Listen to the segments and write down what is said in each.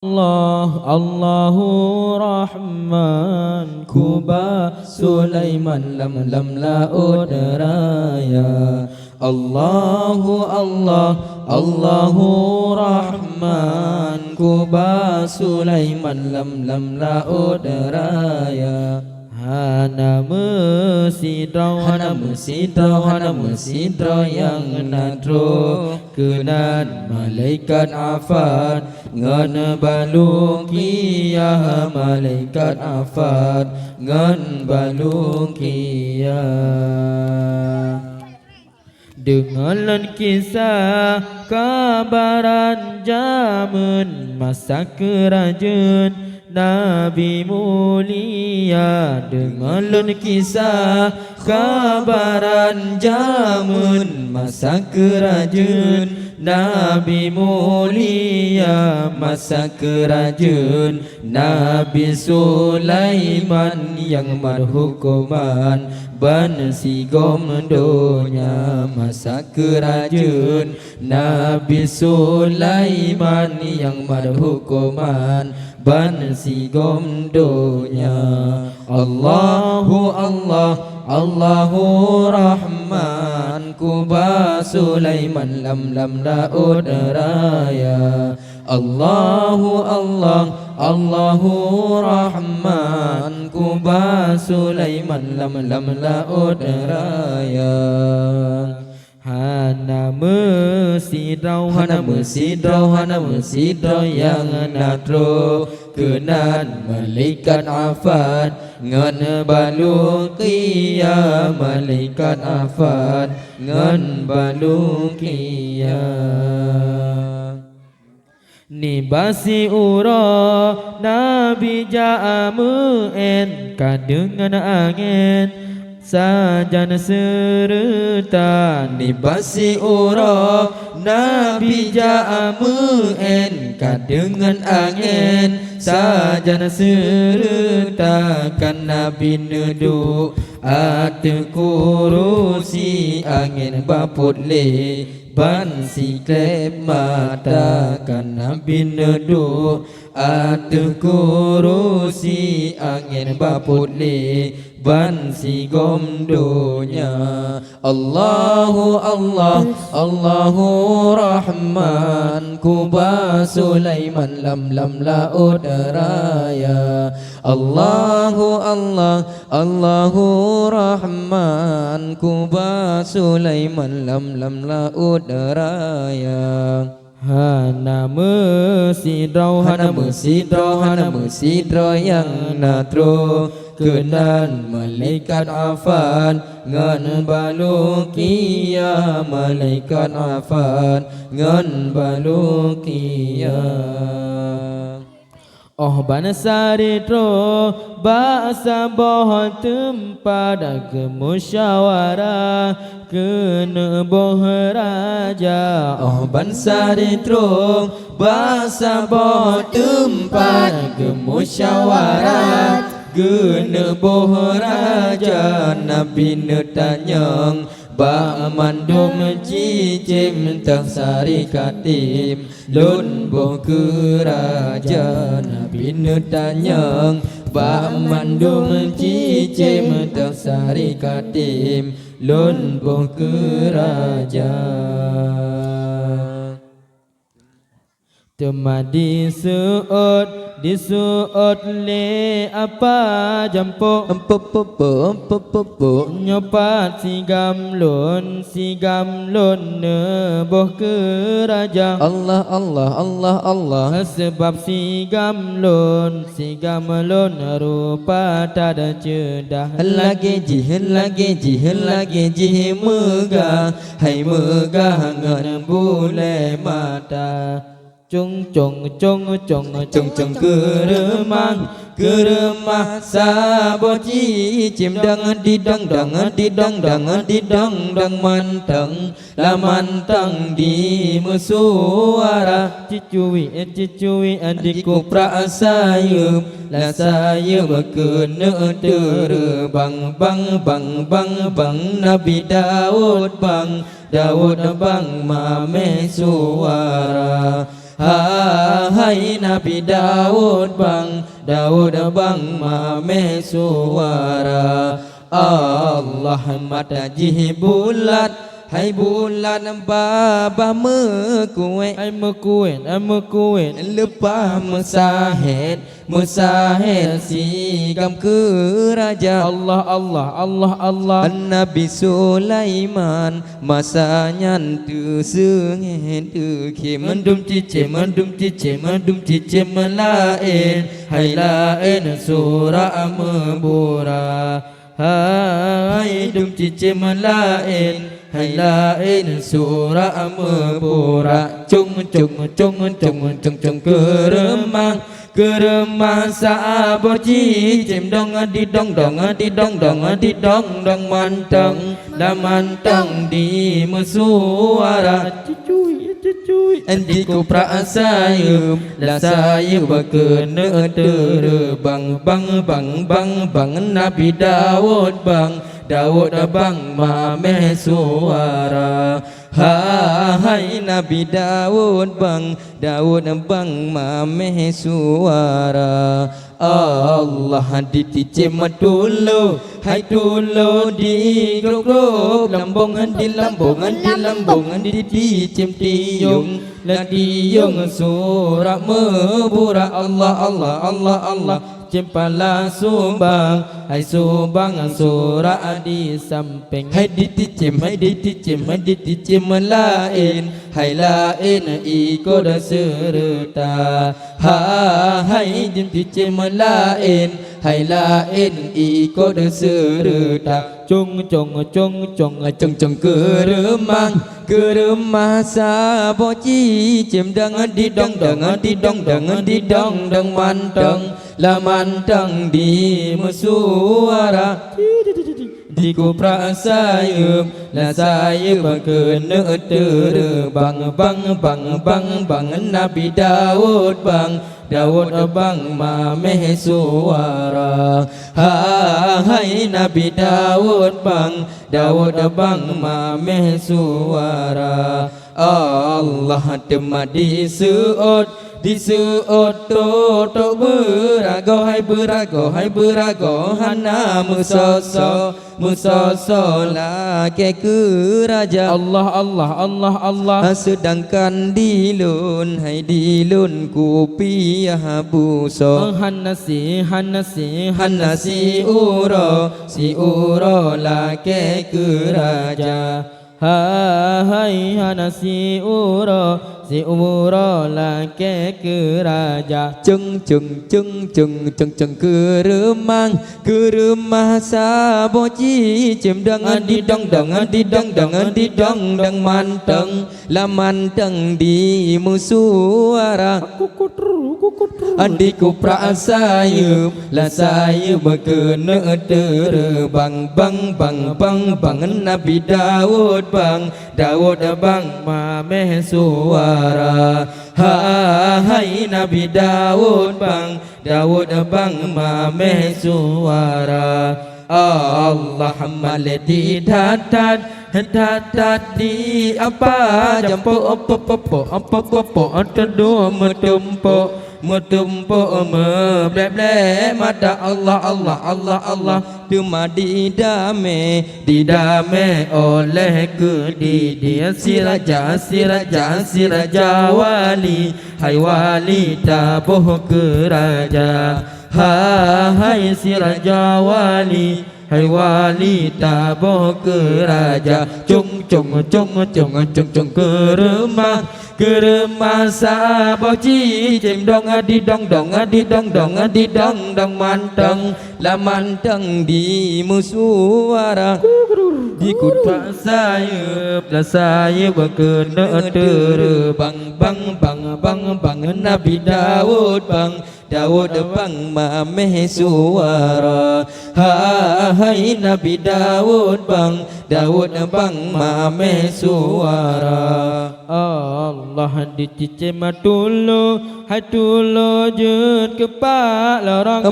Allah Allahu Rahman Kuba Sulaiman lam laud raya Allahu Allahu Rahman Kuba Sulaiman lam laud raya Hana mesidau yang nadro kenan malaikat afat ngan balukiyah malaikat afat ngan balukiyah Dengarlah kisah kabaran zaman masa kerajaan Nabi mulia. Dengarlah kisah kabaran zaman masa kerajaan Nabi mulia. Masa kerajaan Nabi Sulaiman yang berhukuman ban sigom donya. Masa kerajaan Nabi Sulaiman yang berhukuman ban sigom donya. Allahu Allahu Rahman Kuba Sulaiman lam laud raya Allahu Allahu Rahman Kuba Sulaiman lam laud raya Hana mesidau yang nadro kenan malaikat afat ngan balukiyah malaikat afat ngan balukiyah Ni basi ura Nabi ja'amen kadengan angin sajan serta ni basi ura Nabi ja'amen kadengan angin sajan serta kan Nabi neduk ate kurusi angin baput le ban si klep mata kan Nabi neduk ate kurusi angin baput le ban si gomdonya. Allahu Allahu Rahman Kuba Sulaiman lam laud raya Allahu Allahu Rahman Kuba Sulaiman lam laud raya Hana mesidau yang nadro kenan malaikat afan ngan balukiyah malaikat afan ngan balukiyah Oh bangsa retro bahasa boh tempat kemusyawarah kena boh raja Oh bangsa retro bahasa boh tempat kemusyawarah kena boh raja Nabi netanyang ba mandum cicim tak sari katim lun boh ke raja Nabi netanyang ba mandum cicim tak sari katim lun boh ke raja Temadi disuot le apa jampo nyopat sigam lun neboh ke raja Allah sebab sigam lun rupa tada cedah lagi jih megah hai megah ngan bule mata Cung keremah sabo cicim dang didang mantang la mantang di musuara cicuwi adikku prasayeup la sayeup kena terbang bang Nabi Daud bang mame suara Hai Nabi Daud bang ma suara Allah matajih bulat hai bulat baba mekuet ai mekuet lepas musahed si gam ke raja Allah Nabi Sulaiman masanya tu sengen tu ke mendum cice melain hai lain surah membura hai dum cice melain hai lain surah membura cung keremang saboji cem dong di dong manteng dah manteng di mesuara cucuy endi ku prasayum la saya berkena terbang bang Nabi Daud bang mameh suara hai Nabi Daud bang mameh suara Allah ditice madulu hai dulu di grup lambungan di dicem tiung la tiung surah membura Allah cempala sumbang hai sumbang surah di samping hai diticem lain hai lain ikut serta hai diticem lain hai lain ikut serta cung keremang saboji cem di dong manteng la manteng di mesuara di ku prasayum la saya berkena terbang bang Nabi Daud bang mameh suara hai Nabi Daud bang mameh suara Allah tema di suot to berago hai berago hana musoso la ke raja Allah sedangkan dilun ku piah buso hanasi uro la ke raja hai hanasi uro la ke raja cung keremang saboji cem di dong manteng la manteng di musuara adikku prasayum la saya berkena terbang bang Nabi Daud bang mameh suara hai Nabi Daud bang mameh suara Allah maledi datat di apa jampo apa teduh metumpo meble mata Allah cuma didame oleh ke dia si raja wali hai wali tabuh ke raja hai si raja wali hai wali tabuh ke raja cung keremang saboji cem di dong manteng la manteng di musuara di kota sayup la saya berkena terbang bang Nabi Daud bang mameh suara hai Nabi Daud bang mameh suara Allah dicicim dulu, hai dulu jut kepala orang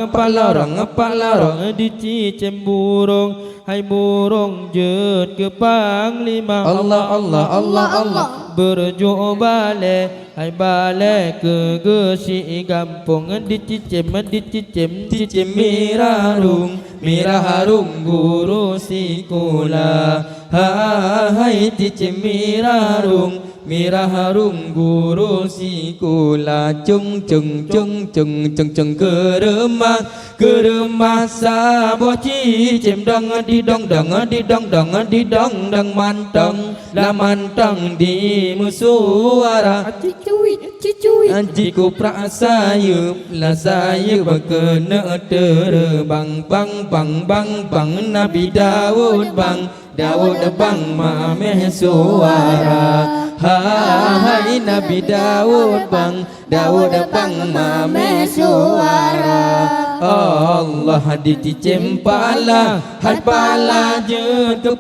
dicicim burung, hai burung jut ke panglima. Allah berjuang balik, hai balik ke gesi kampung dicicim mirah harum guru sekolah. Hai cicim mirah harum guru sekolah. Cung ke rumah sabo cicim dong di dong mantang la mantang di musuara. Anjiku prasayup la sayup kena terbang bang Nabi Daud bang mameh suara. Hai Nabi Daud bang mameh suara. Allah dicicim pala, hai pala jut ke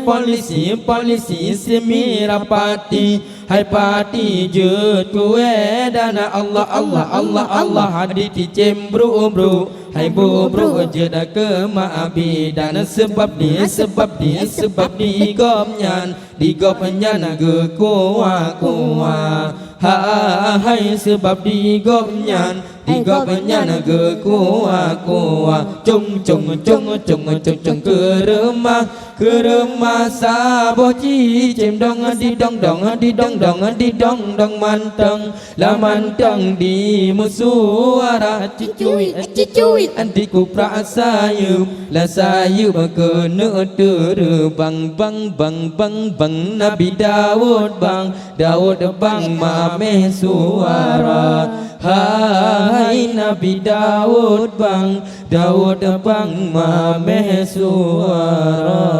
polisi semirapati, hai pati jut kue dana. Allah dicicim bro, hai bro jut ke maabi dana sebab di gopnyan ge kuah. Hai sebab di gopnyan ge kuah. Cung ke rumah sabo cicim dong di dong mantang la mantang di musuara. Cicuit andiku prasayup la sayup kena terbang bang Nabi Daud bang mameh suara. Hai Nabi Daud bang mameh suara.